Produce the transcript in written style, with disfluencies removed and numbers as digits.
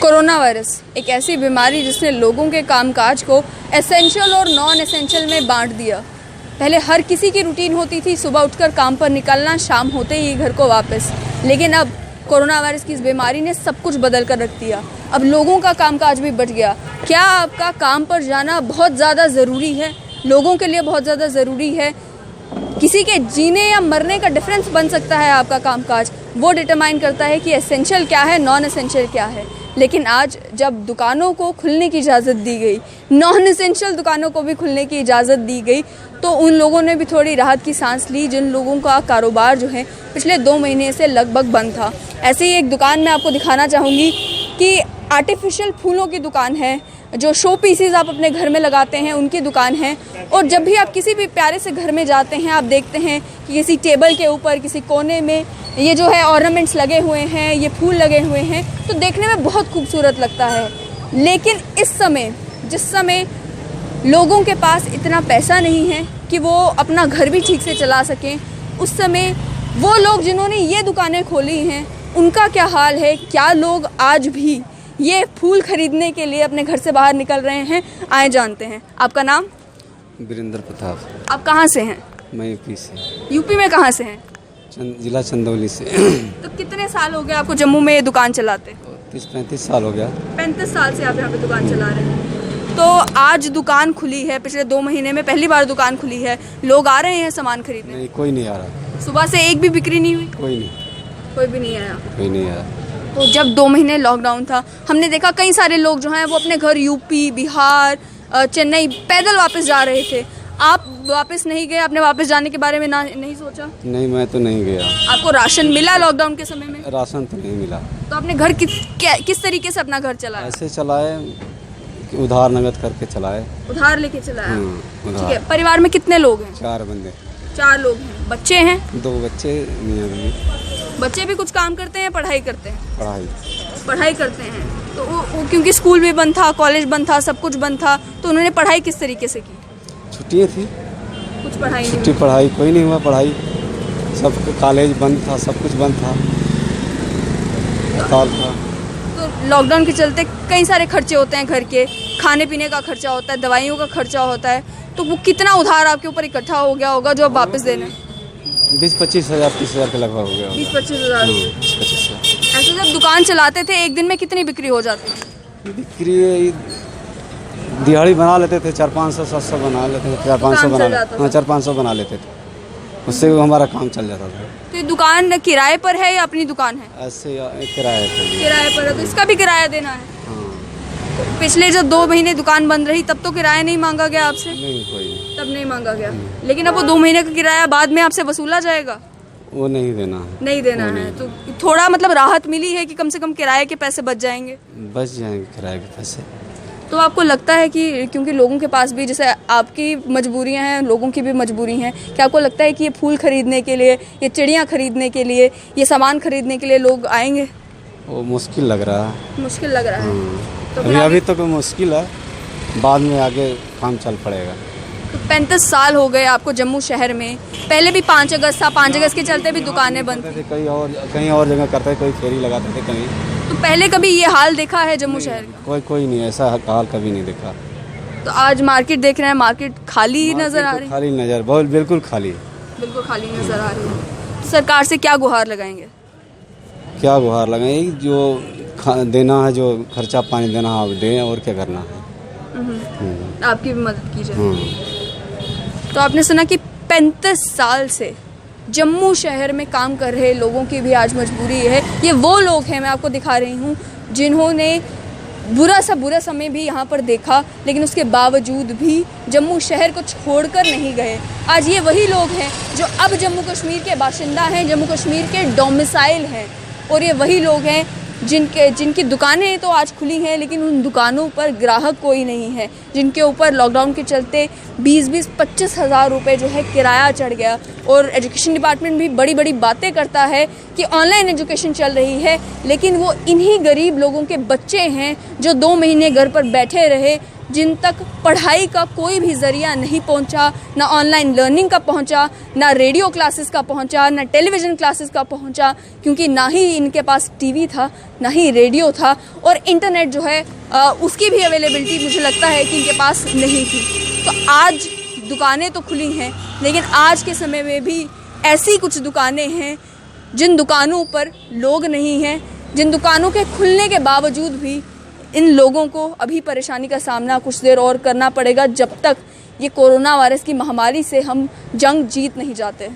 Corona virus एक ऐसी बीमारी जिसने लोगों के कामकाज को एसेंशियल और नॉन एसेंशियल में बांट दिया। पहले हर किसी की रूटीन होती थी सुबह उठकर काम पर निकलना, शाम होते ही घर को वापस। लेकिन अब कोरोना वायरस की इस बीमारी ने सब कुछ बदल कर रख दिया। अब लोगों का कामकाज भी बढ़ गया। क्या आपका काम पर जाना बहुत ज़्यादा ज़रूरी है? लोगों के लिए बहुत ज़्यादा ज़रूरी है? किसी के जीने या मरने का डिफरेंस बन सकता है आपका कामकाज। वो डिटरमाइन करता है कि एसेंशियल क्या है, नॉन एसेंशियल क्या है। लेकिन आज जब दुकानों को खुलने की इजाज़त दी गई, नॉन एसेंशियल दुकानों को भी खुलने की इजाज़त दी गई, तो उन लोगों ने भी थोड़ी राहत की सांस ली जिन लोगों का कारोबार जो है पिछले 2 महीने से लगभग बंद था। ऐसे ही एक दुकान मैं आपको दिखाना चाहूँगी कि आर्टिफिशियल फूलों की दुकान है, जो शो पीसेस आप अपने घर में लगाते हैं उनकी दुकान है। और जब भी आप किसी भी प्यारे से घर में जाते हैं, आप देखते हैं कि किसी टेबल के ऊपर, किसी कोने में ये जो है ऑर्नामेंट्स लगे हुए हैं, ये फूल लगे हुए हैं, तो देखने में बहुत खूबसूरत लगता है। लेकिन इस समय, जिस समय लोगों के पास इतना पैसा नहीं है कि वो अपना घर भी ठीक से चला सकें, उस समय वो लोग जिन्होंने ये दुकानें खोली हैं उनका क्या हाल है? क्या लोग आज भी ये फूल खरीदने के लिए अपने घर से बाहर निकल रहे हैं? आए जानते हैं। आपका नाम? वीरेंद्र प्रताप। आप कहाँ से हैं? मैं यूपी से। यूपी में कहाँ से हैं? जिला चंदौली से। तो कितने साल हो गए आपको जम्मू में ये दुकान चलाते? 30-35 साल हो गया। 35 साल से आप यहाँ पे दुकान चला रहे हैं। तो आज दुकान खुली है, पिछले 2 महीने में पहली बार दुकान खुली है। लोग आ रहे हैं सामान खरीदने? नहीं, कोई नहीं आ रहा। सुबह से एक भी बिक्री नहीं हुई? कोई नहीं, कोई भी नहीं आया। कोई नहीं आया। तो जब 2 महीने लॉकडाउन था, हमने देखा कई सारे लोग जो हैं वो अपने घर यूपी, बिहार, चेन्नई पैदल वापस जा रहे थे। आप वापस नहीं गए? आपने वापस जाने के बारे में नहीं सोचा? नहीं, मैं तो नहीं गया। आपको राशन मिला लॉकडाउन के समय में? राशन तो नहीं मिला। तो आपने घर किस तरीके से अपना घर चलाया? ऐसे चलाए, उधार नगद करके चलाए। उधार लेके चलाया। उधार। ठीक है। परिवार में कितने लोग हैं? 4 बंदे। 4 लोग हैं। बच्चे हैं? 2 बच्चे, मियां बीवी। बच्चे भी कुछ काम करते हैं, पढ़ाई करते हैं? पढ़ाई करते हैं। तो वो क्योंकि स्कूल भी बंद था, कॉलेज बंद था, सब कुछ बंद था, तो उन्होंने पढ़ाई किस तरीके से की? छुट्टियाँ थी, कुछ पढ़ाई नहीं? छुट्टी पढ़ाई कोई नहीं हुआ। पढ़ाई सब, कॉलेज बंद था, सब कुछ बंद था, हड़ताल था। तो लॉकडाउन के चलते कई सारे खर्चे होते हैं घर के, खाने पीने का खर्चा होता है, दवाइयों का खर्चा होता है। तो वो कितना उधार आपके ऊपर इकट्ठा हो गया होगा जो अब वापस देना है? 20-25 हज़ार, 30 हज़ार के लगभग हो गया। 20-25 हज़ार। 20-25 हज़ार। ऐसे जब दुकान चलाते थे एक दिन में कितनी बिक्री हो जाती है? बिक्री दिहाड़ी बना लेते थे, 400-500-700 बना लेते थे, 400-500 बना लेते थे। हाँ, 400-500 बना लेते थे, उससे हमारा काम चल जाता था। तो ये दुकान किराए पर है या अपनी दुकान है? ऐसे किराए पे। किराए पर है, तो इसका भी किराया देना है? हाँ। तो पिछले जब 2 महीने दुकान बंद रही तब तो किराया नहीं मांगा गया आपसे? नहीं, कोई नहीं। तब नहीं मांगा गया। लेकिन अब वो 2 महीने का किराया बाद में आपसे वसूला जाएगा? वो नहीं देना है। नहीं देना है। तो थोड़ा मतलब राहत मिली है कि कम से कम किराए के पैसे बच जाएंगे? बच जाएंगे किराए के पैसे। तो आपको लगता है कि क्योंकि लोगों के पास भी जैसे आपकी मजबूरियां हैं, लोगों की भी मजबूरी हैं, क्या आपको लगता है कि ये फूल खरीदने के लिए, ये चिड़ियाँ खरीदने के लिए, ये सामान खरीदने के लिए लोग आएंगे? वो मुश्किल लग रहा है। मुश्किल लग रहा है। तो अभी तो कोई मुश्किल है, बाद में आगे काम चल पड़ेगा। तो 35 साल हो गए आपको जम्मू शहर में। पहले भी 5 अगस्त था, 5 अगस्त के चलते भी दुकानें बंद थी। कहीं और जगह करते थे, कोई फेरी लगाते थे कहीं। तो पहले कभी ये हाल देखा है जम्मू शहर का? कोई नहीं, ऐसा हाल कभी नहीं देखा। तो आज मार्केट देख रहे हैं, मार्केट खाली नजर आ रही है? खाली नजर, बहुत बिल्कुल खाली। बिल्कुल खाली नजर आ रही है। सरकार से क्या गुहार लगाएंगे? क्या गुहार लगाएंगे? जो देना है, जो खर्चा पानी देना है, आप दें, और क्या करना है। आपकी भी मदद की जाए। तो आपने सुना कि 35 साल से जम्मू शहर में काम कर रहे लोगों की भी आज मजबूरी है। ये वो लोग हैं, मैं आपको दिखा रही हूँ, जिन्होंने बुरा समय भी यहाँ पर देखा, लेकिन उसके बावजूद भी जम्मू शहर को छोड़कर नहीं गए। आज ये वही लोग हैं जो अब जम्मू कश्मीर के बाशिंदा हैं, जम्मू कश्मीर के डोमिसाइल हैं। और ये वही लोग हैं जिनकी दुकानें तो आज खुली हैं, लेकिन उन दुकानों पर ग्राहक कोई नहीं है, जिनके ऊपर लॉकडाउन के चलते 20-25 हज़ार रुपये जो है किराया चढ़ गया। और एजुकेशन डिपार्टमेंट भी बड़ी बड़ी बातें करता है कि ऑनलाइन एजुकेशन चल रही है, लेकिन वो इन्हीं गरीब लोगों के बच्चे हैं जो 2 महीने घर पर बैठे रहे, जिन तक पढ़ाई का कोई भी ज़रिया नहीं पहुंचा, ना ऑनलाइन लर्निंग का पहुंचा, ना रेडियो क्लासेस का पहुंचा, ना टेलीविज़न क्लासेस का पहुंचा, क्योंकि ना ही इनके पास टीवी था, ना ही रेडियो था, और इंटरनेट जो है उसकी भी अवेलेबिलिटी मुझे लगता है कि इनके पास नहीं थी। तो आज दुकानें तो खुली हैं, लेकिन आज के समय में भी ऐसी कुछ दुकानें हैं जिन दुकानों पर लोग नहीं हैं, जिन दुकानों के खुलने के बावजूद भी इन लोगों को अभी परेशानी का सामना कुछ देर और करना पड़ेगा, जब तक ये कोरोना वायरस की महामारी से हम जंग जीत नहीं जाते।